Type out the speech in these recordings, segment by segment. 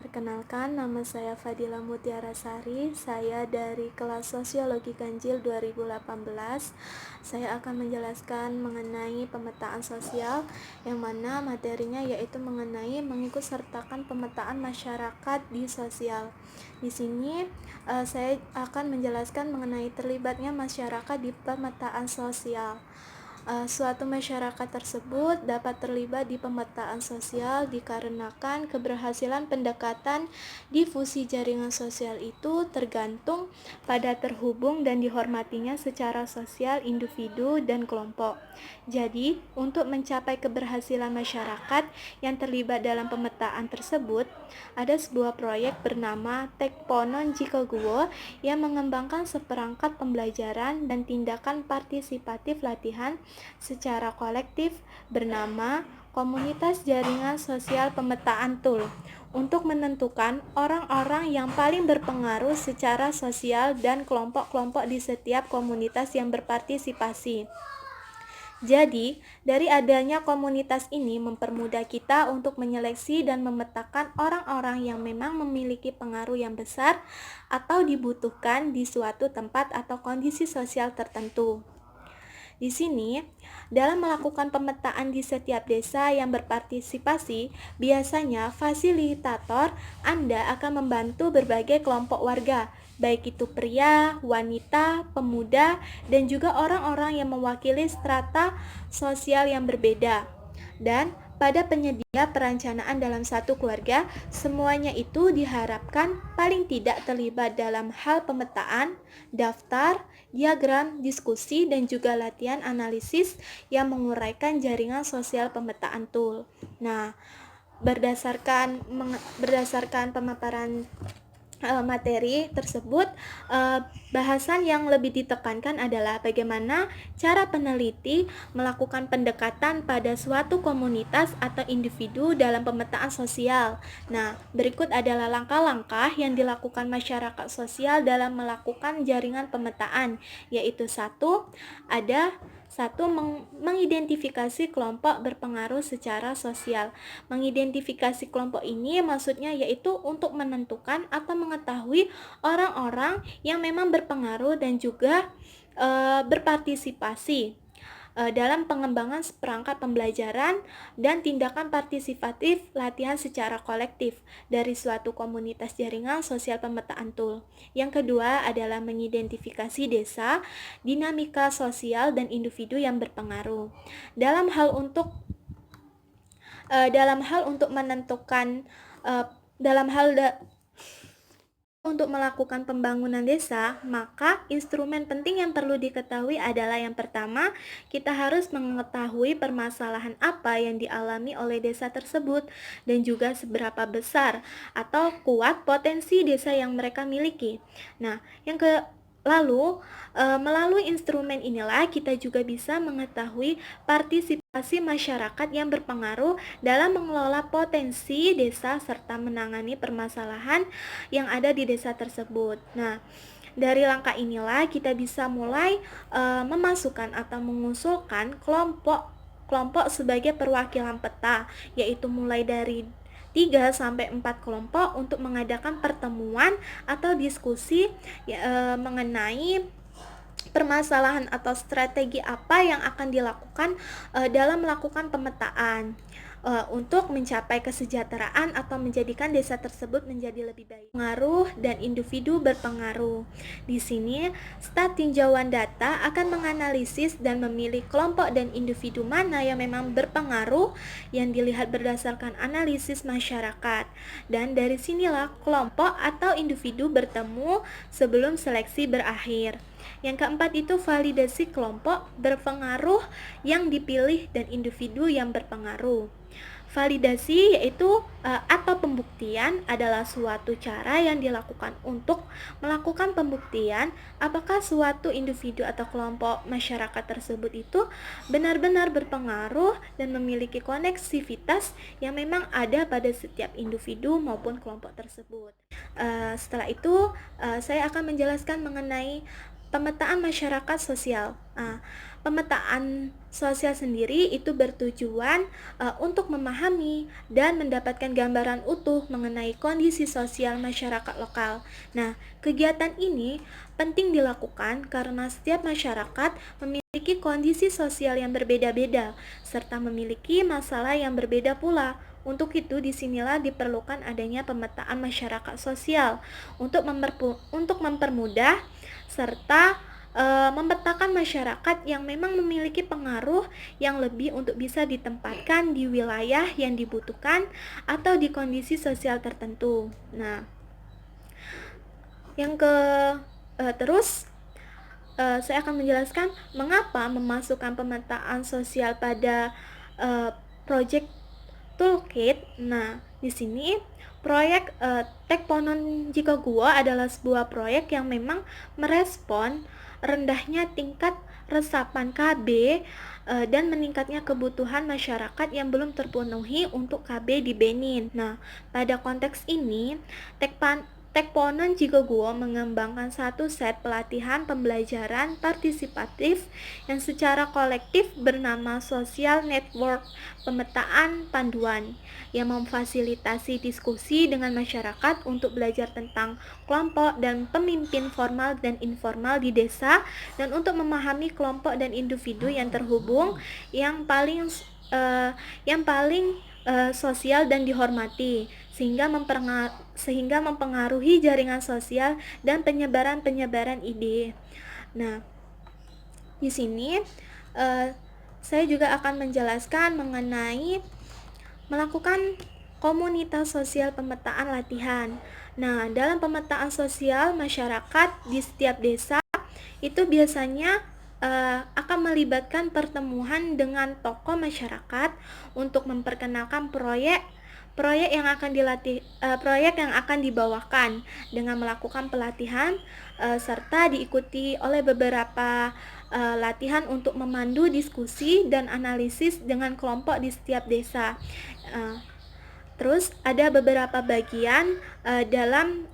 Perkenalkan, nama saya Fadila Mutiara Sari. Saya dari kelas Sosiologi Ganjil 2018. Saya akan menjelaskan mengenai pemetaan sosial, yang mana materinya yaitu mengenai mengikutsertakan pemetaan masyarakat di sosial. Di sini saya akan menjelaskan mengenai terlibatnya masyarakat di pemetaan sosial. Suatu masyarakat tersebut dapat terlibat di pemetaan sosial dikarenakan keberhasilan pendekatan difusi jaringan sosial itu tergantung pada terhubung dan dihormatinya secara sosial individu dan kelompok. Jadi, untuk mencapai keberhasilan masyarakat yang terlibat dalam pemetaan tersebut, ada sebuah proyek bernama Tekponon Jikoguwo yang mengembangkan seperangkat pembelajaran dan tindakan partisipatif latihan secara kolektif bernama Komunitas Jaringan Sosial Pemetaan Tool untuk menentukan orang-orang yang paling berpengaruh secara sosial dan kelompok-kelompok di setiap komunitas yang berpartisipasi. Jadi, dari adanya komunitas ini mempermudah kita untuk menyeleksi dan memetakan orang-orang yang memang memiliki pengaruh yang besar atau dibutuhkan di suatu tempat atau kondisi sosial tertentu. Di sini, dalam melakukan pemetaan di setiap desa yang berpartisipasi, biasanya fasilitator Anda akan membantu berbagai kelompok warga, baik itu pria, wanita, pemuda, dan juga orang-orang yang mewakili strata sosial yang berbeda. Dan pada penyedia perencanaan dalam satu keluarga, semuanya itu diharapkan paling tidak terlibat dalam hal pemetaan, daftar, diagram, diskusi, dan juga latihan analisis yang menguraikan jaringan sosial pemetaan tool. Nah, berdasarkan pemaparan materi tersebut, bahasan yang lebih ditekankan adalah bagaimana cara peneliti melakukan pendekatan pada suatu komunitas atau individu dalam pemetaan sosial. Nah, berikut adalah langkah-langkah yang dilakukan masyarakat sosial dalam melakukan jaringan pemetaan, yaitu mengidentifikasi kelompok berpengaruh secara sosial. Mengidentifikasi kelompok ini maksudnya yaitu untuk menentukan atau mengetahui orang-orang yang memang berpengaruh dan juga berpartisipasi dalam pengembangan perangkat pembelajaran dan tindakan partisipatif latihan secara kolektif dari suatu komunitas jaringan sosial pemetaan tool. Yang kedua adalah mengidentifikasi desa, dinamika sosial dan individu yang berpengaruh. Dalam hal untuk menentukan untuk melakukan pembangunan desa, maka instrumen penting yang perlu diketahui adalah yang pertama, kita harus mengetahui permasalahan apa yang dialami oleh desa tersebut dan juga seberapa besar atau kuat potensi desa yang mereka miliki. Nah, melalui instrumen inilah kita juga bisa mengetahui partisipasi masyarakat yang berpengaruh dalam mengelola potensi desa serta menangani permasalahan yang ada di desa tersebut. Nah, dari langkah inilah kita bisa mulai memasukkan atau mengusulkan kelompok sebagai perwakilan peta, yaitu mulai dari 3-4 kelompok untuk mengadakan pertemuan atau diskusi mengenai permasalahan atau strategi apa yang akan dilakukan dalam melakukan pemetaan untuk mencapai kesejahteraan atau menjadikan desa tersebut menjadi lebih baik. Pengaruh dan individu berpengaruh. Di sini, staf tinjauan data akan menganalisis dan memilih kelompok dan individu mana yang memang berpengaruh yang dilihat berdasarkan analisis masyarakat. Dan dari sinilah kelompok atau individu bertemu sebelum seleksi berakhir. Yang keempat itu validasi kelompok berpengaruh yang dipilih dan individu yang berpengaruh. Validasi yaitu atau pembuktian adalah suatu cara yang dilakukan untuk melakukan pembuktian apakah suatu individu atau kelompok masyarakat tersebut itu benar-benar berpengaruh dan memiliki koneksivitas yang memang ada pada setiap individu maupun kelompok tersebut. Setelah itu saya akan menjelaskan mengenai pemetaan masyarakat sosial. Pemetaan sosial sendiri itu bertujuan untuk memahami dan mendapatkan gambaran utuh mengenai kondisi sosial masyarakat lokal. Nah, kegiatan ini penting dilakukan karena setiap masyarakat memiliki kondisi sosial yang berbeda-beda serta memiliki masalah yang berbeda pula. Untuk itu, disinilah diperlukan adanya pemetaan masyarakat sosial untuk mempermudah serta memetakan masyarakat yang memang memiliki pengaruh yang lebih untuk bisa ditempatkan di wilayah yang dibutuhkan atau di kondisi sosial tertentu. Nah, terus saya akan menjelaskan mengapa memasukkan pemetaan sosial pada project toolkit. Nah, di sini proyek Tekponon Jikoguo adalah sebuah proyek yang memang merespon rendahnya tingkat resapan KB dan meningkatnya kebutuhan masyarakat yang belum terpenuhi untuk KB di Benin. Nah, pada konteks ini, Tekponon Jikoguo mengembangkan satu set pelatihan pembelajaran partisipatif yang secara kolektif bernama Social Network Pemetaan Panduan yang memfasilitasi diskusi dengan masyarakat untuk belajar tentang kelompok dan pemimpin formal dan informal di desa dan untuk memahami kelompok dan individu yang terhubung yang paling sosial dan dihormati sehingga mempengaruhi jaringan sosial dan penyebaran ide. Nah, di sini saya juga akan menjelaskan mengenai melakukan komunitas sosial pemetaan latihan. Nah, dalam pemetaan sosial masyarakat di setiap desa itu biasanya akan melibatkan pertemuan dengan tokoh masyarakat untuk memperkenalkan proyek yang akan dibawakan dengan melakukan pelatihan serta diikuti oleh beberapa latihan untuk memandu diskusi dan analisis dengan kelompok di setiap desa. Terus ada beberapa bagian dalam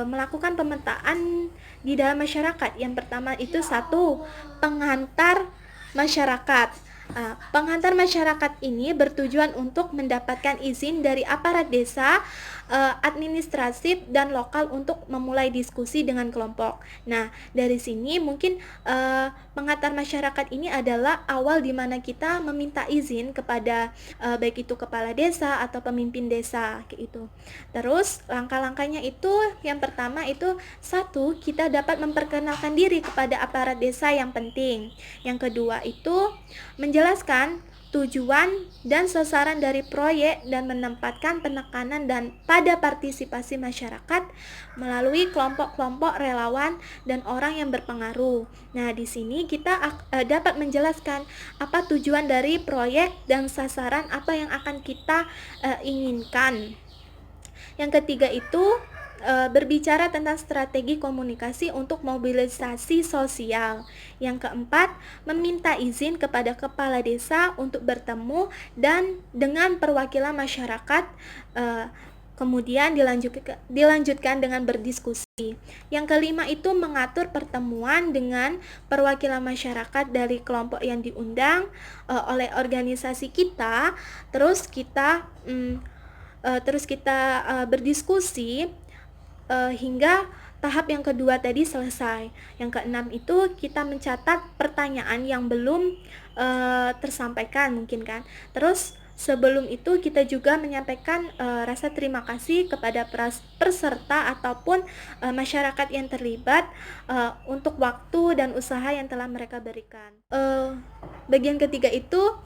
melakukan pemetaan di dalam masyarakat. Yang pertama itu pengantar masyarakat. Pengantar masyarakat ini bertujuan untuk mendapatkan izin dari aparat desa, administratif dan lokal untuk memulai diskusi dengan kelompok. Nah, dari sini mungkin pengantar masyarakat ini adalah awal di mana kita meminta izin kepada baik itu kepala desa atau pemimpin desa kayak itu. Terus langkah-langkahnya itu yang pertama itu kita dapat memperkenalkan diri kepada aparat desa yang penting. Yang kedua itu menjelaskan tujuan dan sasaran dari proyek dan menempatkan penekanan dan pada partisipasi masyarakat melalui kelompok-kelompok relawan dan orang yang berpengaruh. Nah, di sini kita dapat menjelaskan apa tujuan dari proyek dan sasaran apa yang akan kita inginkan. Yang ketiga itu berbicara tentang strategi komunikasi untuk mobilisasi sosial. Yang keempat, meminta izin kepada kepala desa untuk bertemu dan dengan perwakilan masyarakat, kemudian dilanjutkan dengan berdiskusi. Yang kelima itu mengatur pertemuan dengan perwakilan masyarakat dari kelompok yang diundang oleh organisasi kita. Terus kita berdiskusi hingga tahap yang kedua tadi selesai. Yang keenam itu kita mencatat pertanyaan yang belum tersampaikan mungkin kan. Terus sebelum itu kita juga menyampaikan rasa terima kasih kepada peserta ataupun masyarakat yang terlibat untuk waktu dan usaha yang telah mereka berikan. Bagian ketiga itu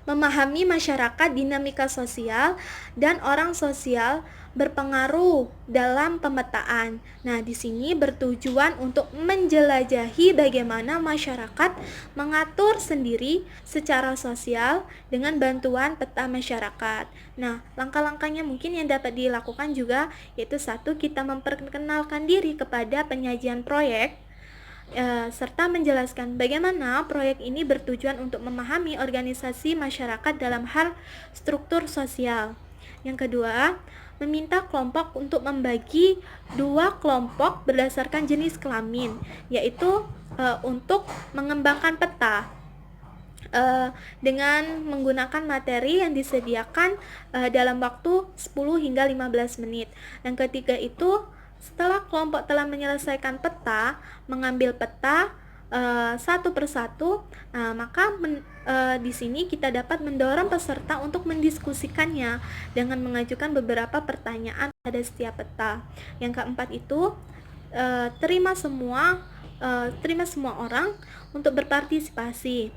memahami masyarakat, dinamika sosial dan orang sosial berpengaruh dalam pemetaan. Nah, di sini bertujuan untuk menjelajahi bagaimana masyarakat mengatur sendiri secara sosial dengan bantuan peta masyarakat. Nah, langkah-langkahnya mungkin yang dapat dilakukan juga yaitu kita memperkenalkan diri kepada penyajian proyek serta menjelaskan bagaimana proyek ini bertujuan untuk memahami organisasi masyarakat dalam hal struktur sosial. Yang kedua, meminta kelompok untuk membagi 2 kelompok berdasarkan jenis kelamin, yaitu untuk mengembangkan peta dengan menggunakan materi yang disediakan dalam waktu 10 hingga 15 menit. Yang ketiga itu, setelah kelompok telah menyelesaikan peta, mengambil peta satu persatu, maka di sini kita dapat mendorong peserta untuk mendiskusikannya dengan mengajukan beberapa pertanyaan pada setiap peta. Yang keempat itu, terima semua orang untuk berpartisipasi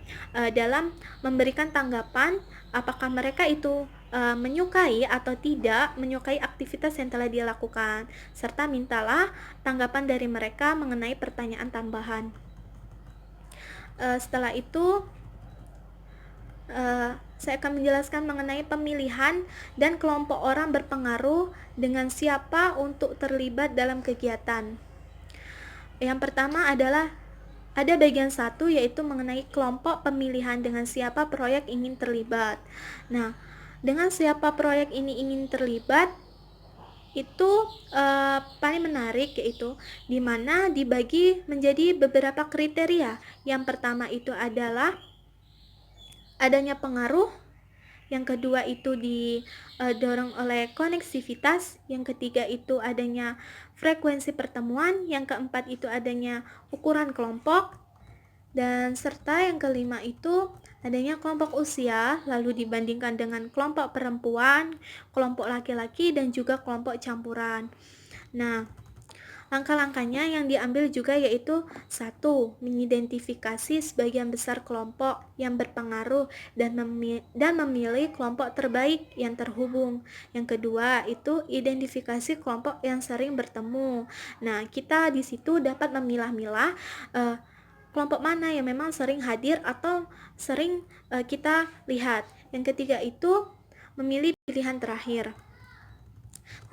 dalam memberikan tanggapan apakah mereka itu menyukai atau tidak menyukai aktivitas yang telah dilakukan, serta mintalah tanggapan dari mereka mengenai pertanyaan tambahan. Setelah itu saya akan menjelaskan mengenai pemilihan dan kelompok orang berpengaruh dengan siapa untuk terlibat dalam kegiatan. Yang pertama adalah ada bagian 1, yaitu mengenai kelompok pemilihan dengan siapa proyek ingin terlibat. Nah, dengan siapa proyek ini ingin terlibat itu paling menarik, yaitu dimana dibagi menjadi beberapa kriteria. Yang pertama itu adalah adanya pengaruh, yang kedua itu didorong oleh koneksivitas, yang ketiga itu adanya frekuensi pertemuan, yang keempat itu adanya ukuran kelompok, dan serta yang kelima itu adanya kelompok usia, lalu dibandingkan dengan kelompok perempuan, kelompok laki-laki, dan juga kelompok campuran. Nah, langkah-langkahnya yang diambil juga yaitu 1. Mengidentifikasi sebagian besar kelompok yang berpengaruh dan memilih kelompok terbaik yang terhubung. Yang kedua itu identifikasi kelompok yang sering bertemu. Nah, kita di situ dapat memilah-milah kelompok mana yang memang sering hadir atau sering kita lihat. Yang ketiga itu memilih pilihan terakhir.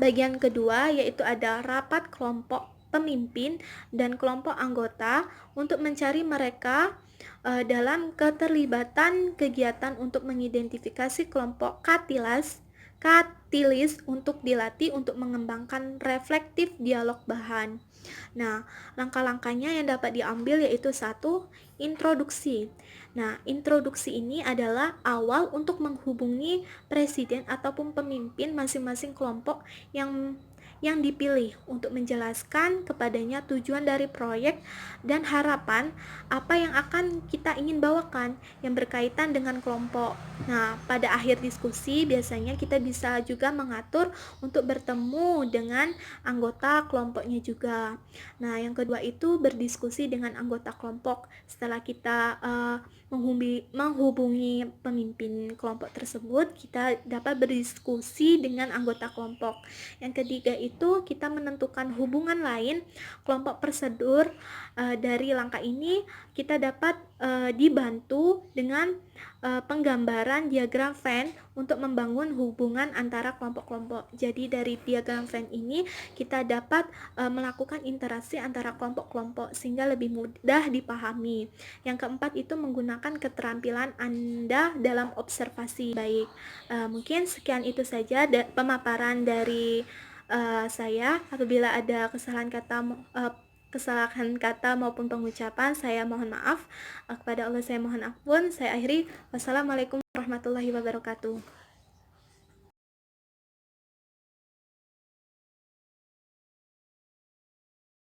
Bagian kedua yaitu ada rapat kelompok pemimpin dan kelompok anggota untuk mencari mereka dalam keterlibatan kegiatan untuk mengidentifikasi kelompok katilis untuk dilatih untuk mengembangkan reflektif dialog bahan. Nah, langkah-langkahnya yang dapat diambil yaitu 1. Introduksi. Nah, introduksi ini adalah awal untuk menghubungi presiden ataupun pemimpin masing-masing kelompok yang dipilih untuk menjelaskan kepadanya tujuan dari proyek dan harapan apa yang akan kita ingin bawakan yang berkaitan dengan kelompok. Nah, pada akhir diskusi biasanya kita bisa juga mengatur untuk bertemu dengan anggota kelompoknya juga. Nah, yang kedua itu berdiskusi dengan anggota kelompok. Setelah kita menghubungi pemimpin kelompok tersebut, kita dapat berdiskusi dengan anggota kelompok. Yang ketiga itu kita menentukan hubungan lain kelompok prosedur. Dari langkah ini kita dapat dibantu dengan penggambaran diagram Venn untuk membangun hubungan antara kelompok-kelompok. Jadi dari diagram Venn ini kita dapat melakukan interaksi antara kelompok-kelompok sehingga lebih mudah dipahami. Yang keempat itu menggunakan keterampilan Anda dalam observasi. Baik, mungkin sekian itu saja pemaparan dari saya. Apabila ada kesalahan kata maupun pengucapan, saya mohon maaf. Kepada Allah saya mohon ampun. Saya akhiri. Wassalamualaikum warahmatullahi wabarakatuh.